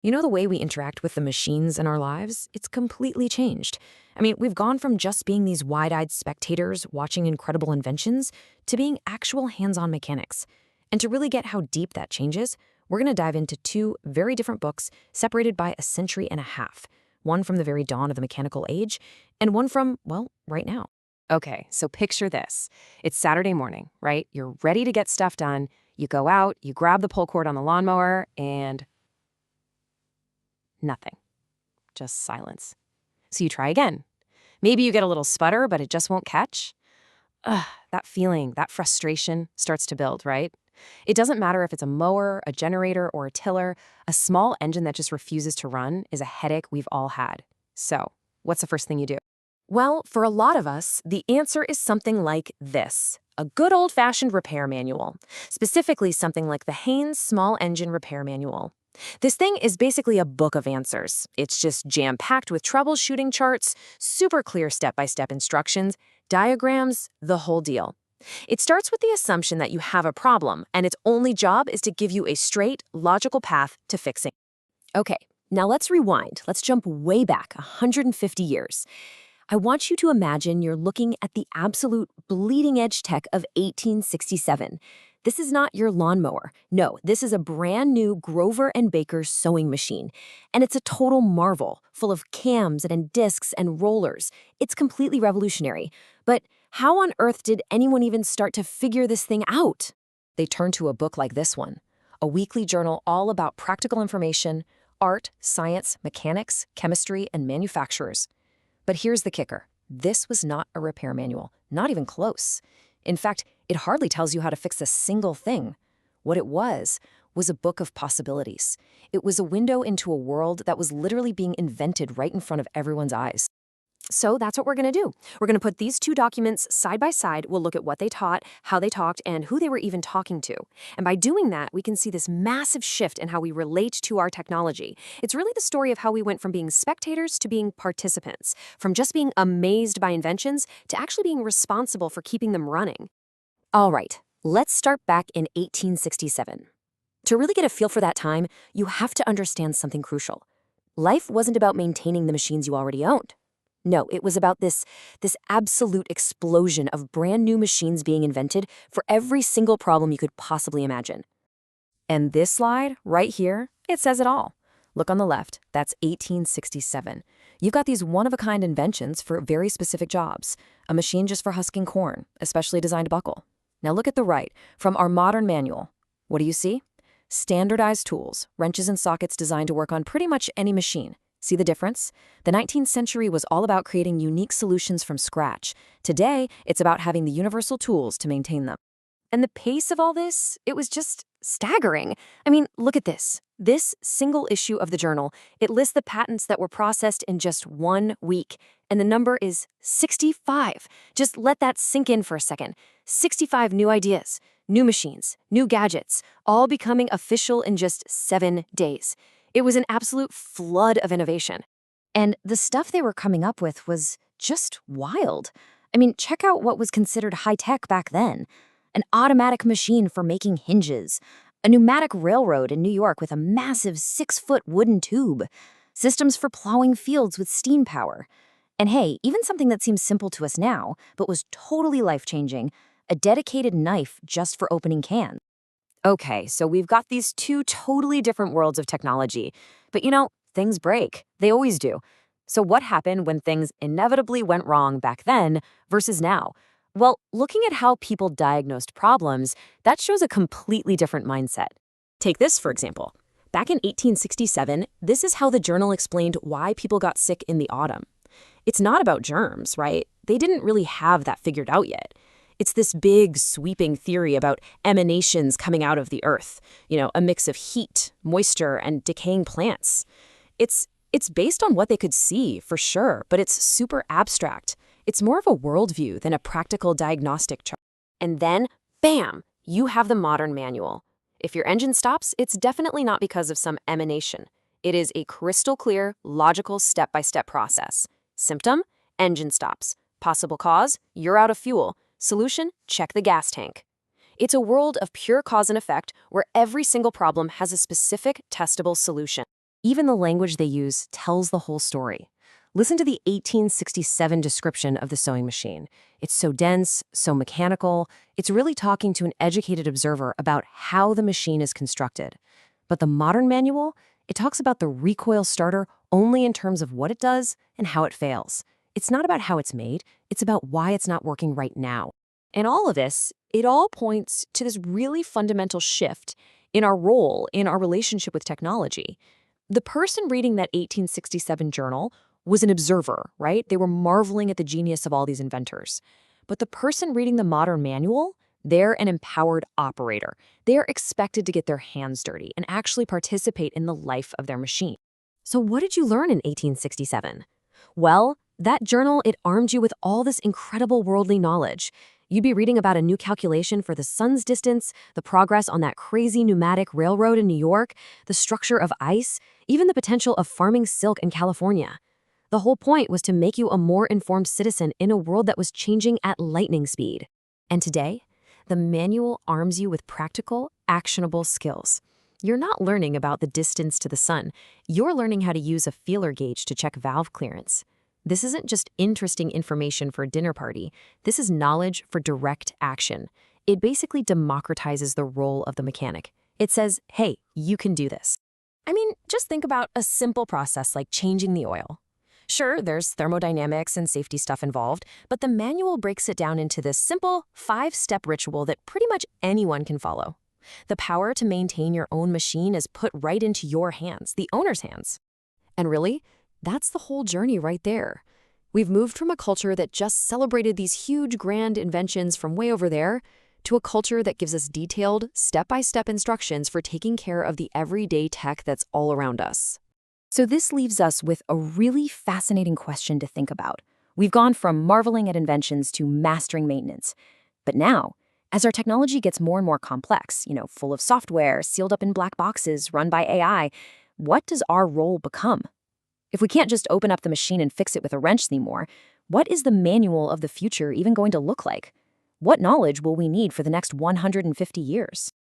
You know, the way we interact with the machines in our lives, it's completely changed. I mean, we've gone from just being these wide-eyed spectators watching incredible inventions to being actual hands-on mechanics. And to really get how deep that changes, we're going to dive into two very different books separated by a century and a half. One from the very dawn of the mechanical age, and one from, well, right now. Okay, so picture this. It's Saturday morning, right? You're ready to get stuff done. You go out, you grab the pull cord on the lawnmower, and nothing. Just silence. So you try again. Maybe you get a little sputter, but it just won't catch. Ugh, that feeling, that frustration starts to build, right? It doesn't matter if it's a mower, a generator, or a tiller, a small engine that just refuses to run is a headache we've all had. So, what's the first thing you do? Well, for a lot of us, the answer is something like this. A good old-fashioned repair manual, specifically something like the Haynes Small Engine Repair Manual. This thing is basically a book of answers. It's just jam-packed with troubleshooting charts, super clear step-by-step instructions, diagrams, the whole deal. It starts with the assumption that you have a problem, and its only job is to give you a straight, logical path to fixing. Okay, now let's rewind. Let's jump way back 150 years. I want you to imagine you're looking at the absolute bleeding edge tech of 1867. This is not your lawnmower. No, this is a brand new Grover and Baker sewing machine. And it's a total marvel, full of cams and discs and rollers. It's completely revolutionary. But how on earth did anyone even start to figure this thing out? They turn to a book like this one, a weekly journal all about practical information, art, science, mechanics, chemistry, and manufacturers. But here's the kicker. This was not a repair manual, not even close. In fact, it hardly tells you how to fix a single thing. What it was a book of possibilities. It was a window into a world that was literally being invented right in front of everyone's eyes. So that's what we're going to do. We're going to put these two documents side by side. We'll look at what they taught, how they talked, and who they were even talking to. And by doing that, we can see this massive shift in how we relate to our technology. It's really the story of how we went from being spectators to being participants, from just being amazed by inventions to actually being responsible for keeping them running. All right, let's start back in 1867. To really get a feel for that time, you have to understand something crucial. Life wasn't about maintaining the machines you already owned. No, it was about this absolute explosion of brand new machines being invented for every single problem you could possibly imagine. And this slide, right here, it says it all. Look on the left, that's 1867. You've got these one-of-a-kind inventions for very specific jobs. A machine just for husking corn, especially designed to buckle. Now look at the right, from our modern manual. What do you see? Standardized tools, wrenches and sockets designed to work on pretty much any machine. See the difference? The 19th century was all about creating unique solutions from scratch. Today, it's about having the universal tools to maintain them. And the pace of all this, it was just staggering. I mean, look at this. This single issue of the journal, it lists the patents that were processed in just 1 week. And the number is 65. Just let that sink in for a second. 65 new ideas, new machines, new gadgets, all becoming official in just 7 days. It was an absolute flood of innovation. And the stuff they were coming up with was just wild. I mean, check out what was considered high-tech back then. An automatic machine for making hinges, a pneumatic railroad in New York with a massive 6-foot wooden tube, systems for plowing fields with steam power. And hey, even something that seems simple to us now, but was totally life-changing, a dedicated knife just for opening cans. Okay, so we've got these two totally different worlds of technology. But you know, things break. They always do. So what happened when things inevitably went wrong back then versus now? Well, looking at how people diagnosed problems, that shows a completely different mindset. Take this, for example. Back in 1867, this is how the journal explained why people got sick in the autumn. It's not about germs, right? They didn't really have that figured out yet. It's this big, sweeping theory about emanations coming out of the earth, a mix of heat, moisture, and decaying plants. It's based on what they could see, for sure, but it's super abstract. It's more of a worldview than a practical diagnostic chart. And then, bam, you have the modern manual. If your engine stops, it's definitely not because of some emanation. It is a crystal clear, logical step-by-step process. Symptom? Engine stops. Possible cause? You're out of fuel. Solution? Check the gas tank. It's a world of pure cause and effect where every single problem has a specific, testable solution. Even the language they use tells the whole story. Listen to the 1867 description of the sewing machine. It's so dense, so mechanical, it's really talking to an educated observer about how the machine is constructed. But the modern manual, it talks about the recoil starter only in terms of what it does and how it fails. It's not about how it's made, it's about why it's not working right now. And all of this, it all points to this really fundamental shift in our role, in our relationship with technology. The person reading that 1867 journal was an observer, right? They were marveling at the genius of all these inventors. But the person reading the modern manual, they're an empowered operator. They're expected to get their hands dirty and actually participate in the life of their machine. So what did you learn in 1867? Well, that journal, it armed you with all this incredible worldly knowledge. You'd be reading about a new calculation for the sun's distance, the progress on that crazy pneumatic railroad in New York, the structure of ice, even the potential of farming silk in California. The whole point was to make you a more informed citizen in a world that was changing at lightning speed. And today, the manual arms you with practical, actionable skills. You're not learning about the distance to the sun. You're learning how to use a feeler gauge to check valve clearance. This isn't just interesting information for a dinner party. This is knowledge for direct action. It basically democratizes the role of the mechanic. It says, hey, you can do this. I mean, just think about a simple process like changing the oil. Sure, there's thermodynamics and safety stuff involved, but the manual breaks it down into this simple 5-step ritual that pretty much anyone can follow. The power to maintain your own machine is put right into your hands, the owner's hands. And really, that's the whole journey right there. We've moved from a culture that just celebrated these huge, grand inventions from way over there to a culture that gives us detailed, step-by-step instructions for taking care of the everyday tech that's all around us. So this leaves us with a really fascinating question to think about. We've gone from marveling at inventions to mastering maintenance. But now, as our technology gets more and more complex, full of software, sealed up in black boxes, run by AI, what does our role become? If we can't just open up the machine and fix it with a wrench anymore, what is the manual of the future even going to look like? What knowledge will we need for the next 150 years?